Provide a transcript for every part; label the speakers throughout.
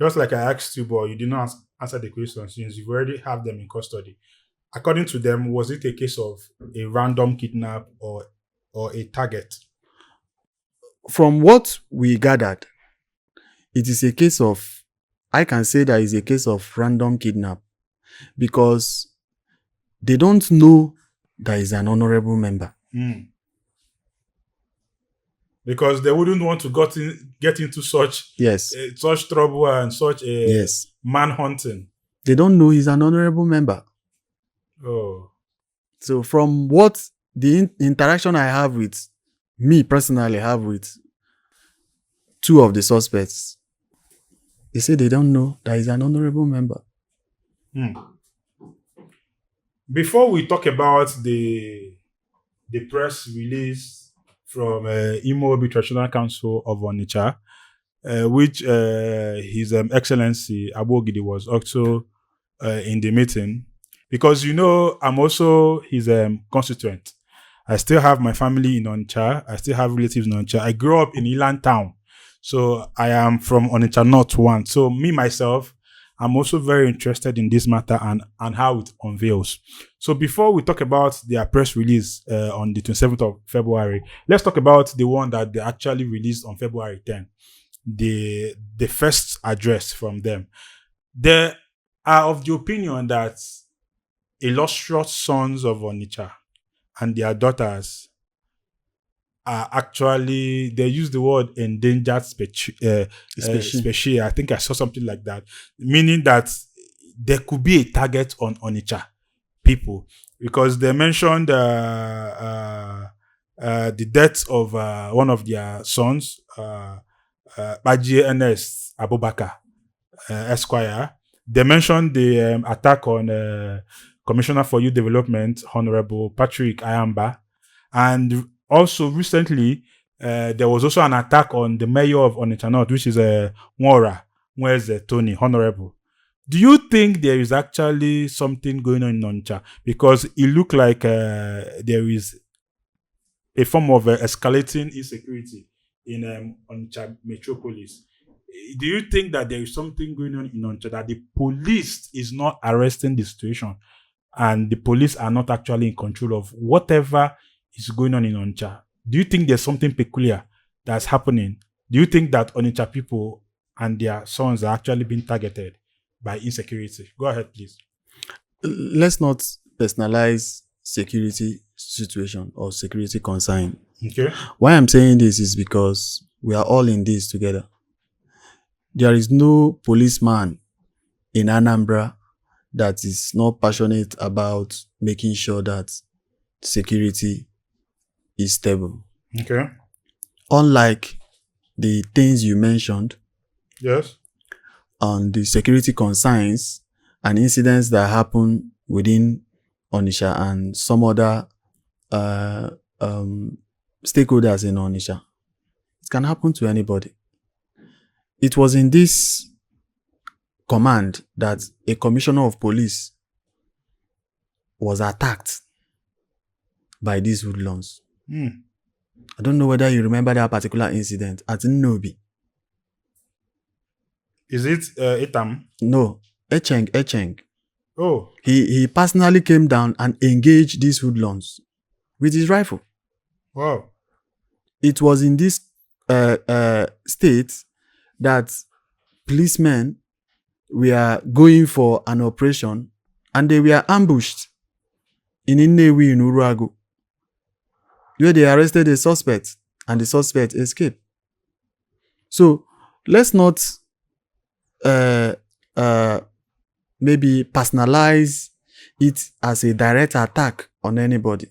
Speaker 1: just like I asked you, but you did not answer the question since you already have them in custody. According to them, was it a case of a random kidnap or a target?
Speaker 2: From what we gathered, it is a case of, I can say that it's a case of random kidnap because they don't know that he's an honorable member.
Speaker 1: Because they wouldn't want to get into such such trouble and such a manhunting.
Speaker 2: They don't know he's an honorable member.
Speaker 1: Oh.
Speaker 2: So from what the interaction I have with, me personally have with two of the suspects, they say they don't know that he's an honorable member.
Speaker 1: Before we talk about the press release from Imo Traditional Council of Onitsha, which His Excellency Abogidi was also in the meeting, because I'm also his constituent. I still have my family in Onitsha. I still have relatives in Onitsha. I grew up in Ilan town, so I am from Onitsha North 1. So me myself, I'm also very interested in this matter and how it unveils. So before we talk about their press release on the 27th of February, let's talk about the one that they actually released on February 10, the first address from them. They are of the opinion that illustrious sons of Onitsha and their daughters are actually, they use the word endangered species. I think I saw something like that, meaning that there could be a target on Onitsha people, because they mentioned the death of one of their sons, Baji Ernest Abubakar, Esquire. They mentioned the attack on Commissioner for Youth Development, Honorable Patrick Ayamba, and also recently there was also an attack on the mayor of Onitsha North, which is Nwora, where's Tony, Honorable. Do you think there is actually something going on in Onitsha? Because it looked like there is a form of escalating insecurity in Onitsha metropolis. Do you think that there is something going on in Onitsha, that the police is not arresting the situation and the police are not actually in control of whatever is going on in Onitsha? Do you think there's something peculiar that's happening? Do you think that Onitsha people and their sons are actually being targeted by insecurity? Go ahead, please.
Speaker 2: Let's not personalize security situation or security concern.
Speaker 1: Okay.
Speaker 2: Why I'm saying this is because we are all in this together. There is no policeman in Anambra that is not passionate about making sure that security is stable.
Speaker 1: Okay.
Speaker 2: Unlike the things you mentioned,
Speaker 1: yes,
Speaker 2: on the security concerns and incidents that happen within Onitsha and some other stakeholders in Onitsha, it can happen to anybody. It was in this command that a commissioner of police was attacked by these hoodlums. I don't know whether you remember that particular incident at Nnobi.
Speaker 1: Is it Itam?
Speaker 2: No, Echeng.
Speaker 1: Oh.
Speaker 2: He personally came down and engaged these hoodlums with his rifle.
Speaker 1: Wow.
Speaker 2: It was in this state that policemen were going for an operation and they were ambushed in Nnewi in Uruagu, where they arrested a suspect and the suspect escaped. So let's not maybe personalize it as a direct attack on anybody.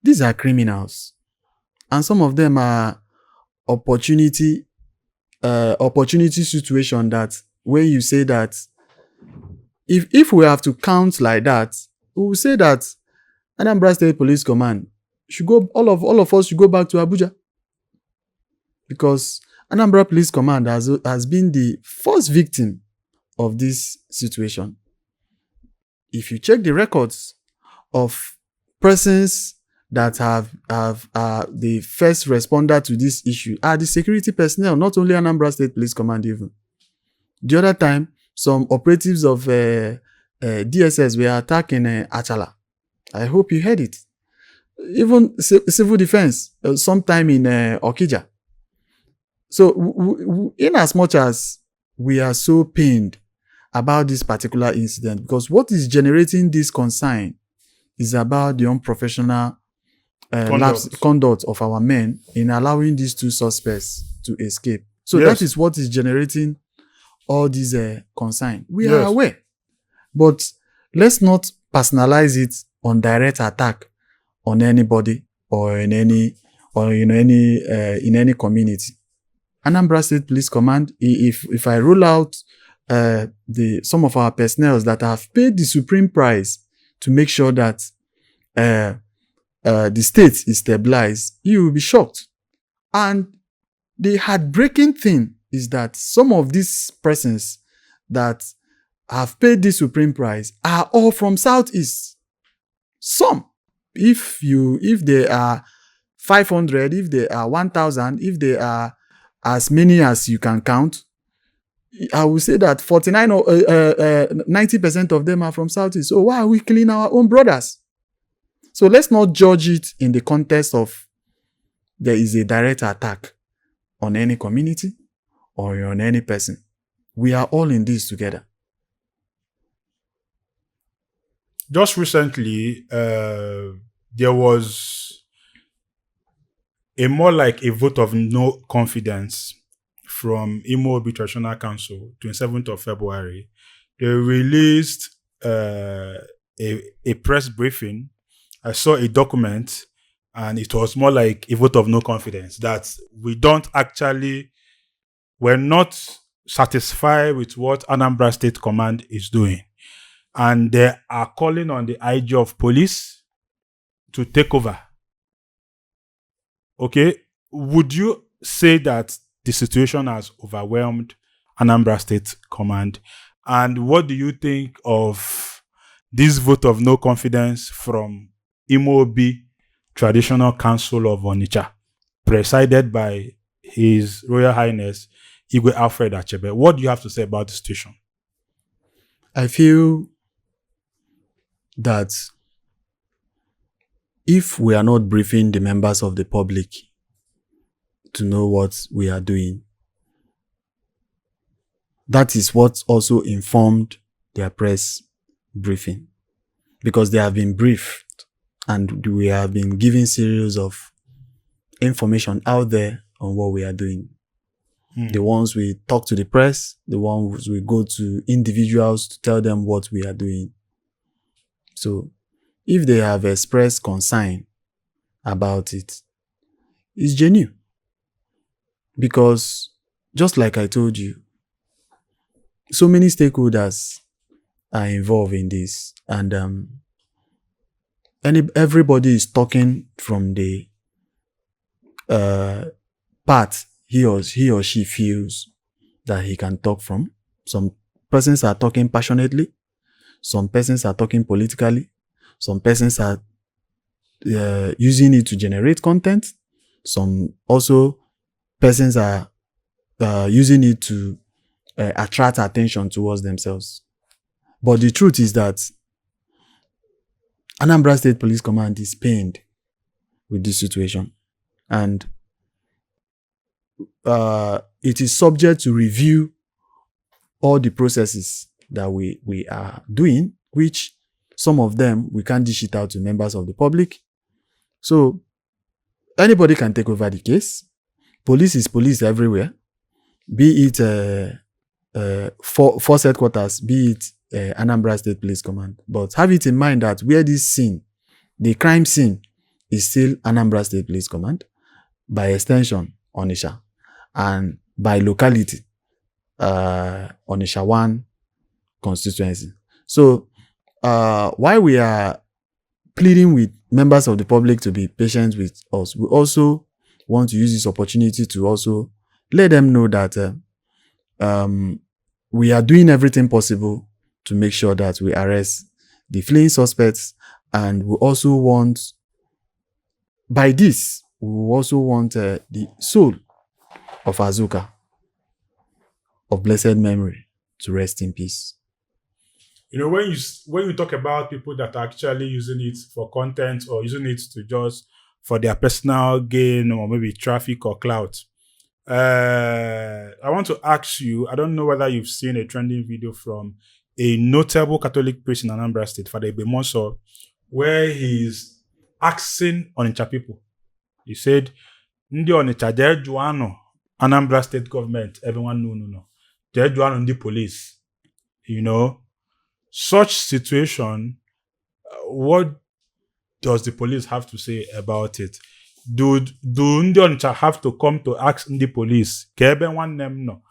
Speaker 2: These are criminals, and some of them are opportunity situation, that when you say that, if we have to count like that, we will say that Anambra State Police Command should go, all of us should go back to Abuja, because Anambra Police Command has been the first victim of this situation. If you check the records of persons that have the first responder to this issue, are the security personnel, not only Anambra State Police Command even. The other time, some operatives of DSS were attacking Achala. I hope you heard it. Even civil defense, sometime in Okija. So, in as much as we are so pained about this particular incident, because what is generating this concern is about the unprofessional conduct of our men in allowing these two suspects to escape. So that is what is generating all these concern. We are aware, but let's not personalize it on direct attack on anybody or in any community. Anambra State Police Command, if I roll out some of our personnel that have paid the supreme price to make sure that the state is stabilized, you will be shocked. And the heartbreaking thing is that some of these persons that have paid the supreme price are all from Southeast. Some, if they are 500, if they are 1,000, if they are as many as you can count, I will say that 49 or 90% of them are from Southeast. So why are we killing our own brothers? So let's not judge it in the context of there is a direct attack on any community or on any person. We are all in this together.
Speaker 1: Just recently, there was a more like a vote of no confidence from Imo Obi Traditional Council, 27th of February. They released a press briefing. I saw a document, and it was more like a vote of no confidence that we're not satisfied with what Anambra State Command is doing. And they are calling on the IG of police to take over. Okay, would you say that the situation has overwhelmed Anambra State Command? And what do you think of this vote of no confidence from Imo Obi Traditional Council of Onitsha, presided by His Royal Highness Igwe Alfred Achebe? What do you have to say about the situation?
Speaker 2: I feel that if we are not briefing the members of the public to know what we are doing, that is what also informed their press briefing, because they have been briefed and we have been giving series of information out there on what we are doing. The ones we talk to the press, the ones we go to individuals to tell them what we are doing. So if they have expressed concern about it, it's genuine. Because just like I told you, so many stakeholders are involved in this, and everybody is talking from the part he or she feels that he can talk from. Some persons are talking passionately. Some persons are talking politically. Some persons are using it to generate content. Some also persons are using it to attract attention towards themselves. But the truth is that Anambra State Police Command is pained with this situation, and it is subject to review all the processes that we are doing, which some of them we can't dish it out to members of the public. So anybody can take over the case. Police is police everywhere, be it force headquarters, be it Anambra State Police Command. But have it in mind that where this scene, the crime scene, is still Anambra State Police Command, by extension Onitsha, and by locality Onitsha 1 constituency. So while we are pleading with members of the public to be patient with us, we also want to use this opportunity to also let them know that we are doing everything possible to make sure that we arrest the fleeing suspects, and we also want, by this, we also want the soul of Azuka, of blessed memory, to rest in peace.
Speaker 1: When you talk about people that are actually using it for content or using it to just for their personal gain or maybe traffic or clout, I want to ask you, I don't know whether you've seen a trending video from a notable Catholic priest in Anambra State, Father Bemonso, where he's asking Onitsha people. He said, Ndi Onitsha, jee jụọ Anambra State government, everyone no. Jee jụọ the police. Such situation, what does the police have to say about it? Do Ndi Onitsha have to come to ask the police? Kebe one them no.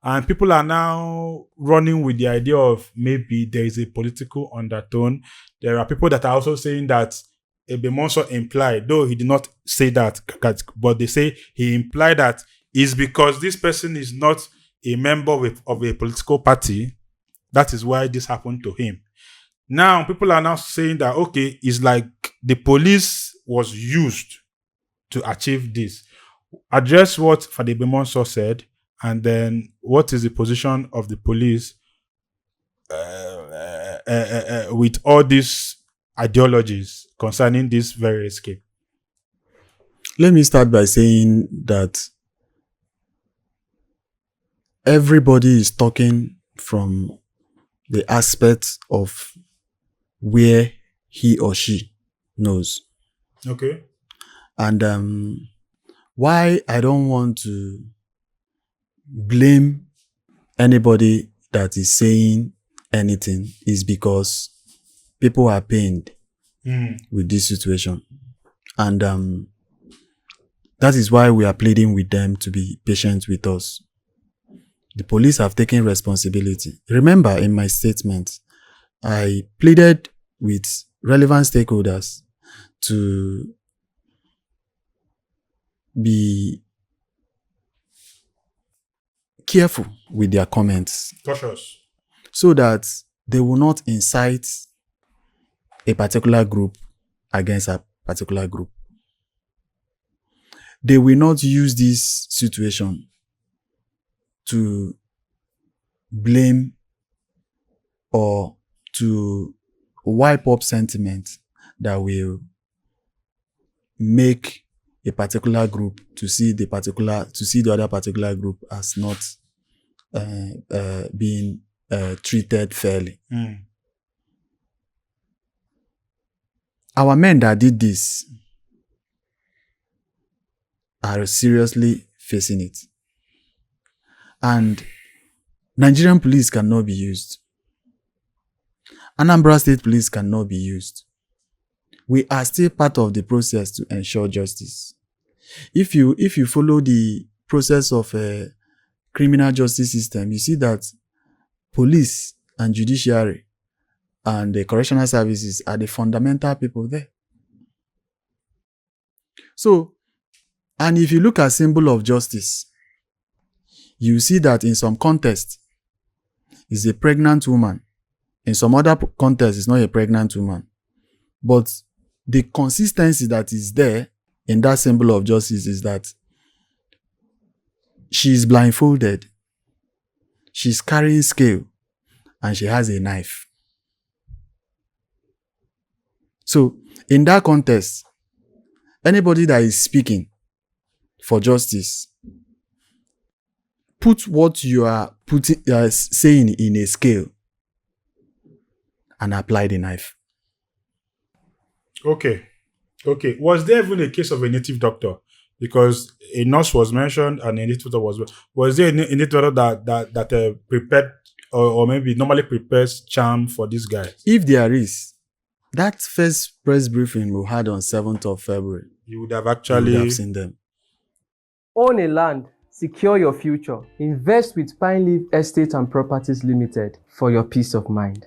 Speaker 1: And people are now running with the idea of maybe there is a political undertone. There are people that are also saying that Ebemonso implied, though he did not say that, but they say he implied that it's because this person is not a member of a political party. That is why this happened to him. Now, people are now saying that, okay, it's like the police was used to achieve this. Address what Father Bemonso said, and then what is the position of the police with all these ideologies concerning this very escape?
Speaker 2: Let me start by saying that everybody is talking from the aspect of where he or she knows.
Speaker 1: Okay.
Speaker 2: And why I don't want to blame anybody that is saying anything is because people are pained with this situation. And that is why we are pleading with them to be patient with us. The police have taken responsibility. Remember, in my statement, I pleaded with relevant stakeholders to be careful with their comments.
Speaker 1: Cautious.
Speaker 2: So that they will not incite a particular group against a particular group. They will not use this situation to blame or to wipe up sentiment that will make a particular group to see the other particular group as not being treated fairly. Our men that did this are seriously facing it. And Nigerian police cannot be used. Anambra State police cannot be used. We are still part of the process to ensure justice. If you follow the process of a criminal justice system, you see that police and judiciary and the correctional services are the fundamental people there. So, and if you look at symbol of justice, you see that in some context, it's a pregnant woman. In some other context, it's not a pregnant woman. But the consistency that is there in that symbol of justice is that she is blindfolded, she's carrying scale, and she has a knife. So, in that context, anybody that is speaking for justice, put what you are saying in a scale and apply the knife.
Speaker 1: Okay. Was there even a case of a native doctor? Because a nurse was mentioned and a native doctor was there a native doctor that prepared or maybe normally prepares charm for this guy?
Speaker 2: If there is, that first press briefing we had on 7th of February,
Speaker 1: you would have
Speaker 2: seen them.
Speaker 3: Own a land, secure your future. Invest with Pine Leaf Estate and Properties Limited for your peace of mind.